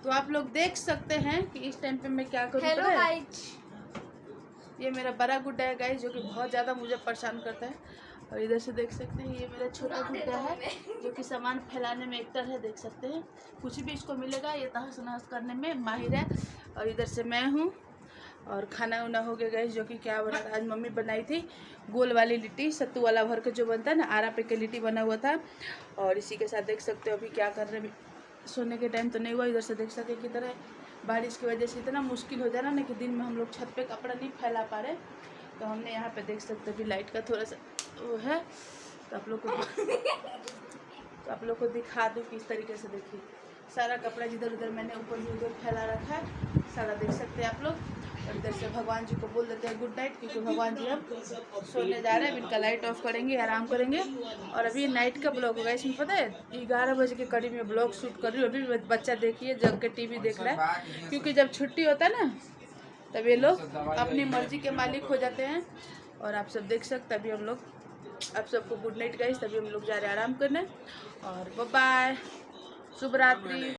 तो आप लोग देख सकते हैं कि इस टाइम पे मैं क्या करूँ। हेलो गाइस, ये मेरा बड़ा गुड्डा है गाइस, जो कि बहुत ज़्यादा मुझे परेशान करता है। और इधर से देख सकते हैं ये मेरा छोटा गुड्डा है, जो कि सामान फैलाने में एक्टर है। देख सकते हैं कुछ भी इसको मिलेगा ये तहस नहस करने में माहिर है। और इधर से मैं हूँ और खाना उना हो गया गाइस, जो कि क्या बना था आज मम्मी बनाई थी गोल वाली लिट्टी, सत्तू वाला भर के जो बनता है ना, आरा पे के लिट्टी बना हुआ था। और इसी के साथ देख सकते हो अभी क्या कर रहे हैं, सोने के टाइम तो नहीं हुआ। इधर से देख सके किधर है, बारिश की वजह से इतना मुश्किल हो जा रहा ना कि दिन में हम लोग छत पे कपड़ा नहीं फैला पा रहे। तो हमने यहाँ पे देख सकते हैं भी लाइट का थोड़ा सा वो है, तो आप लोग को दिखा दूँ किस तरीके से। देखिए सारा कपड़ा जिधर उधर मैंने ऊपर उधर फैला रखा है सारा, देख सकते हैं आप लोग। और इधर से भगवान जी को बोल देते हैं गुड नाइट, क्योंकि भगवान जी अब सोने जा रहे हैं। इनका लाइट ऑफ करेंगे, आराम करेंगे। और अभी नाइट का ब्लॉग होगा, इसमें पता है 11 बजे के करीब में ब्लॉग शूट कर रही हूँ। अभी बच्चा देखिए जग के टीवी देख रहा है, क्योंकि जब छुट्टी होता है ना तब ये लोग अपनी मर्जी के मालिक हो जाते हैं। और आप सब देख सकते अभी हम लोग, आप सबको गुड नाइट गाइस। तभी हम लोग जा रहे हैं आराम करने। और बाय बाय, शुभ रात्रि।